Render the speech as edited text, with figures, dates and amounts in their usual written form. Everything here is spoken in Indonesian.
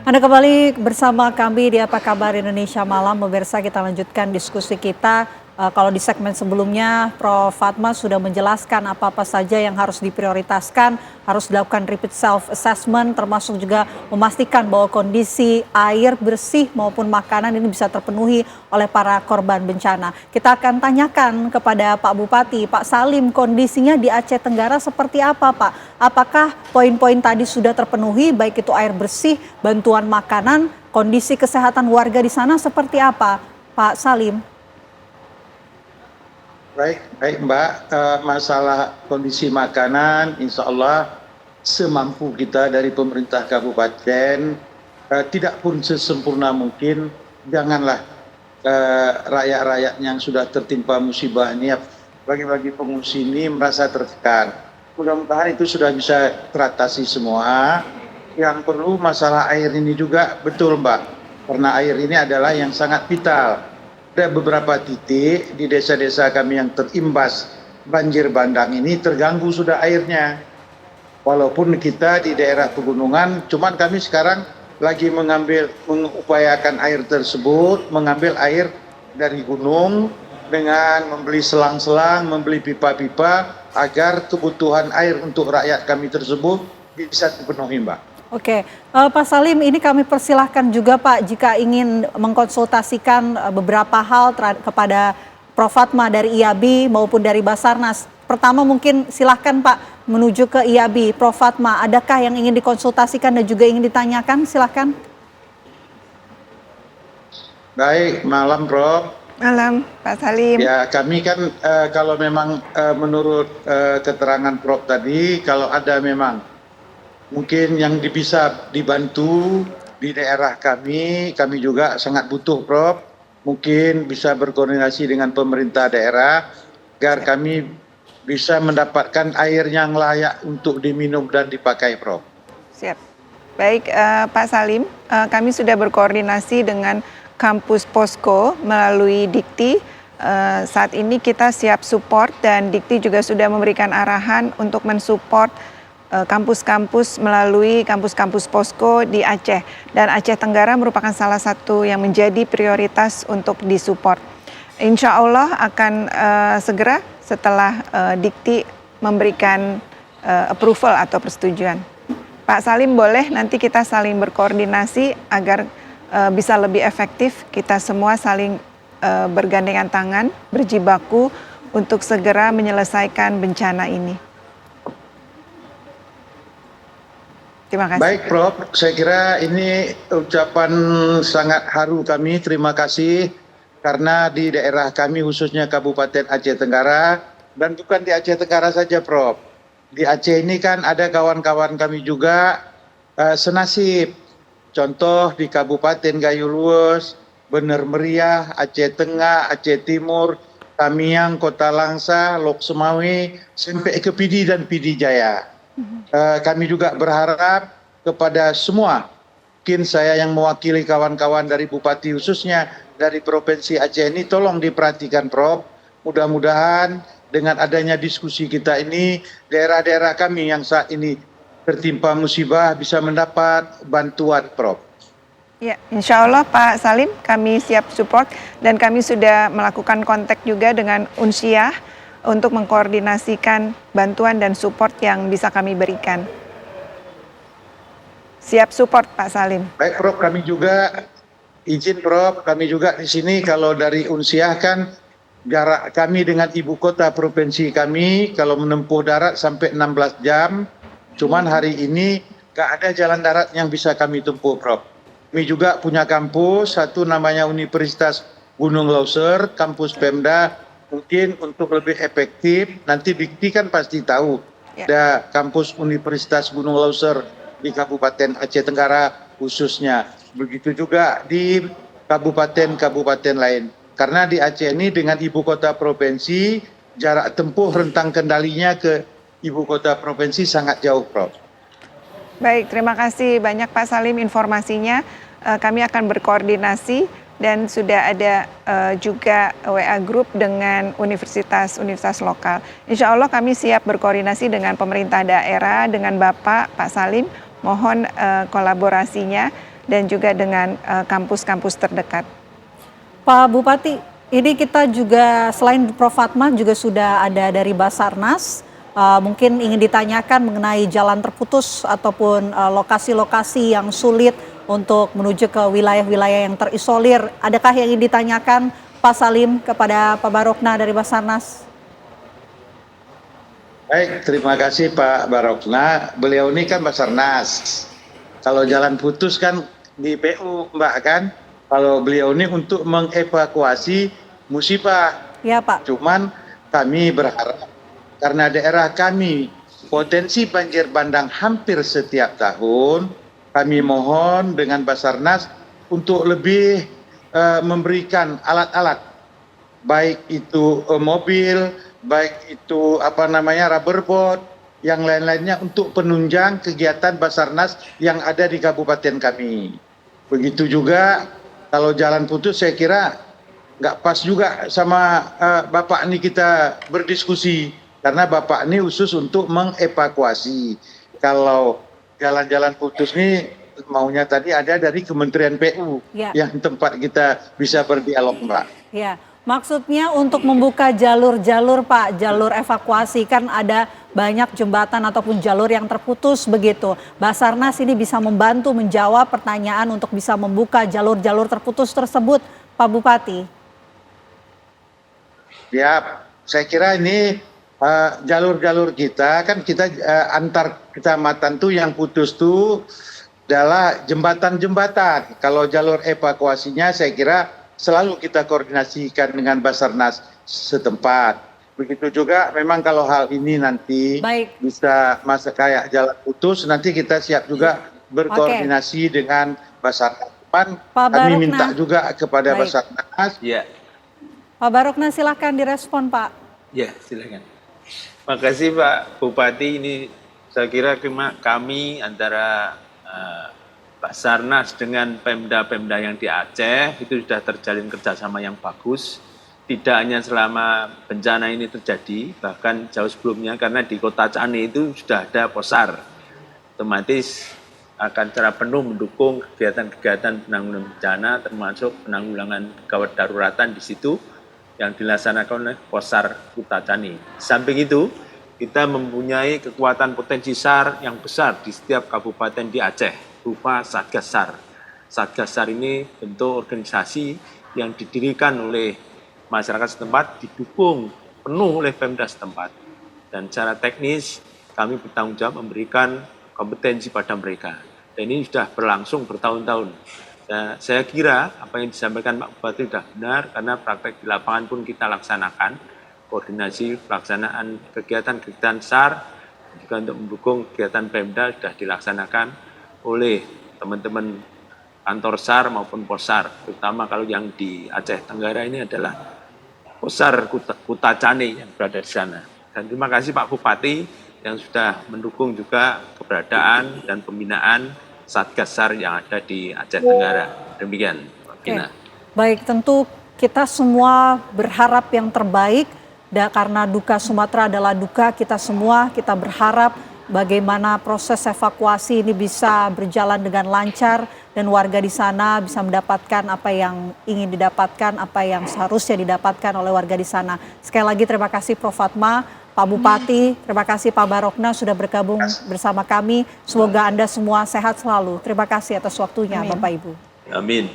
Anda kembali bersama kami di Apa Kabar Indonesia Malam. Pemirsa, kita lanjutkan diskusi kita. Kalau di segmen sebelumnya, Prof. Fatma sudah menjelaskan apa-apa saja yang harus diprioritaskan, harus dilakukan repeat self-assessment, termasuk juga memastikan bahwa kondisi air bersih maupun makanan ini bisa terpenuhi oleh para korban bencana. Kita akan tanyakan kepada Pak Bupati, Pak Salim, kondisinya di Aceh Tenggara seperti apa, Pak? Apakah poin-poin tadi sudah terpenuhi, baik itu air bersih, bantuan makanan, kondisi kesehatan warga di sana seperti apa, Pak Salim? Baik, baik Mbak. Masalah kondisi makanan, insya Allah semampu kita dari pemerintah kabupaten, tidak pun sesempurna mungkin, janganlah rakyat-rakyat yang sudah tertimpa musibah ini, bagi-bagi pengungsi ini merasa tertekan. Mudah-mudahan itu sudah bisa teratasi semua. Yang perlu masalah air ini juga betul Mbak, karena air ini adalah yang sangat vital. Ada beberapa titik di desa-desa kami yang terimbas banjir bandang ini terganggu sudah airnya. Walaupun kita di daerah pegunungan, cuman kami sekarang lagi mengupayakan air tersebut, mengambil air dari gunung dengan membeli selang-selang, membeli pipa-pipa agar kebutuhan air untuk rakyat kami tersebut bisa terpenuhi, Mbak. Oke, Pak Salim, ini kami persilahkan juga Pak jika ingin mengkonsultasikan beberapa hal kepada Prof. Fatma dari IABI maupun dari Basarnas. Pertama mungkin silahkan Pak menuju ke IABI. Prof. Fatma, adakah yang ingin dikonsultasikan dan juga ingin ditanyakan? Silahkan. Baik, malam Prof. Malam, Pak Salim. Ya, kami kan kalau memang menurut keterangan Prof tadi, kalau ada memang mungkin yang bisa dibantu di daerah kami juga sangat butuh Prof. Mungkin bisa berkoordinasi dengan pemerintah daerah agar kami bisa mendapatkan air yang layak untuk diminum dan dipakai Prof. Siap. Baik Pak Salim, kami sudah berkoordinasi dengan kampus Posko melalui Dikti. Saat ini kita siap support dan Dikti juga sudah memberikan arahan untuk mensupport kampus-kampus melalui kampus-kampus Posko di Aceh. Dan Aceh Tenggara merupakan salah satu yang menjadi prioritas untuk disupport. Insya Allah akan segera setelah Dikti memberikan approval atau persetujuan. Pak Salim, boleh nanti kita saling berkoordinasi agar bisa lebih efektif, kita semua saling bergandengan tangan, berjibaku untuk segera menyelesaikan bencana ini. Terima kasih. Baik Prof, saya kira ini ucapan sangat haru kami, terima kasih karena di daerah kami khususnya Kabupaten Aceh Tenggara, dan bukan di Aceh Tenggara saja Prof. Di Aceh ini kan ada kawan-kawan kami juga senasib, contoh di Kabupaten Gayo Luwes, Bener Meriah, Aceh Tengah, Aceh Timur, Tamiang, Kota Langsa, Lok Semawe, sampai ke Pidi dan Pidi Jaya. Kami juga berharap kepada semua, mungkin saya yang mewakili kawan-kawan dari Bupati khususnya dari Provinsi Aceh ini, tolong diperhatikan Prof. Mudah-mudahan dengan adanya diskusi kita ini, daerah-daerah kami yang saat ini tertimpa musibah bisa mendapat bantuan Prof. Ya, insya Allah Pak Salim, kami siap support dan kami sudah melakukan kontak juga dengan Unsiah untuk mengkoordinasikan bantuan dan support yang bisa kami berikan. Siap support Pak Salim. Baik Prof, kami juga izin Prof, kami juga di sini kalau dari Unsiah kan jarak kami dengan ibu kota provinsi kami kalau menempuh darat sampai 16 jam. Cuman hari ini nggak ada jalan darat yang bisa kami tempuh Prof. Kami juga punya kampus, satu namanya Universitas Gunung Lauser, kampus Pemda. Mungkin untuk lebih efektif, nanti Dikti kan pasti tahu. Ya. Ada kampus Universitas Gunung Lauser di Kabupaten Aceh Tenggara khususnya. Begitu juga di kabupaten-kabupaten lain. Karena di Aceh ini dengan ibu kota provinsi, jarak tempuh rentang kendalinya ke ibu kota provinsi sangat jauh, Prof. Baik, terima kasih banyak Pak Salim informasinya. Kami akan berkoordinasi. Dan sudah ada juga WA Group dengan universitas-universitas lokal. Insya Allah kami siap berkoordinasi dengan pemerintah daerah, dengan Bapak, Pak Salim. Mohon kolaborasinya dan juga dengan kampus-kampus terdekat. Pak Bupati, ini kita juga selain Prof. Fatma juga sudah ada dari Basarnas. Mungkin ingin ditanyakan mengenai jalan terputus ataupun lokasi-lokasi yang sulit untuk menuju ke wilayah-wilayah yang terisolir. Adakah yang ingin ditanyakan Pak Salim kepada Pak Barokna dari Basarnas? Baik, terima kasih Pak Barokna. Beliau ini kan Basarnas. Kalau jalan putus kan di PU, Mbak kan. Kalau beliau ini untuk mengevakuasi musibah. Ya Pak. Cuman kami berharap karena daerah kami potensi banjir bandang hampir setiap tahun, kami mohon dengan Basarnas untuk lebih memberikan alat-alat, baik itu mobil, baik itu rubber boat, yang lain-lainnya untuk penunjang kegiatan Basarnas yang ada di kabupaten kami. Begitu juga kalau jalan putus saya kira nggak pas juga sama Bapak ini kita berdiskusi, karena Bapak ini khusus untuk mengevakuasi. Kalau jalan-jalan putus ini maunya tadi ada dari Kementerian PU yang tempat kita bisa berdialog, Mbak. Ya. Maksudnya untuk membuka jalur-jalur Pak, jalur evakuasi, kan ada banyak jembatan ataupun jalur yang terputus begitu. Basarnas ini bisa membantu menjawab pertanyaan untuk bisa membuka jalur-jalur terputus tersebut, Pak Bupati. Ya, saya kira ini jalur-jalur kita kan kita antar kecamatan tuh yang putus tuh adalah jembatan-jembatan. Kalau jalur evakuasinya saya kira selalu kita koordinasikan dengan Basarnas setempat. Begitu juga memang kalau hal ini nanti bisa masa kayak jalan putus, nanti kita siap juga berkoordinasi dengan Basarnas. Kami minta juga kepada Basarnas. Ya. Pak Barokna silakan direspon Pak. Ya silakan. Makasih Pak Bupati, ini saya kira kami antara Basarnas dengan Pemda-Pemda yang di Aceh itu sudah terjalin kerjasama yang bagus. Tidak hanya selama bencana ini terjadi, bahkan jauh sebelumnya, karena di Kota Cane itu sudah ada posar. Otomatis akan secara penuh mendukung kegiatan-kegiatan penanggulangan bencana, termasuk penanggulangan gawat daruratan di situ yang dilaksanakan oleh posar Kota Cane. Samping itu, kita mempunyai kekuatan potensi SAR yang besar di setiap kabupaten di Aceh, berupa Satgas SAR. Satgas SAR ini bentuk organisasi yang didirikan oleh masyarakat setempat, didukung penuh oleh Pemda setempat. Dan secara teknis kami bertanggung jawab memberikan kompetensi pada mereka. Dan ini sudah berlangsung bertahun-tahun. Saya kira apa yang disampaikan Pak Bupati sudah benar, karena praktek di lapangan pun kita laksanakan. Koordinasi pelaksanaan kegiatan-kegiatan SAR, juga untuk mendukung kegiatan Pemda sudah dilaksanakan oleh teman-teman kantor SAR maupun Posar, terutama kalau yang di Aceh Tenggara ini adalah Posar Kota Cane yang berada di sana. Dan terima kasih Pak Bupati yang sudah mendukung juga keberadaan dan pembinaan Satgas SAR yang ada di Aceh Tenggara. Demikian, Pak Gina. Baik, tentu kita semua berharap yang terbaik, karena duka Sumatera adalah duka kita semua. Kita berharap bagaimana proses evakuasi ini bisa berjalan dengan lancar dan warga di sana bisa mendapatkan apa yang ingin didapatkan, apa yang seharusnya didapatkan oleh warga di sana. Sekali lagi terima kasih Prof. Fatma, Pak Bupati, terima kasih Pak Barokna sudah bergabung bersama kami. Semoga Anda semua sehat selalu. Terima kasih atas waktunya Bapak Ibu. Amin.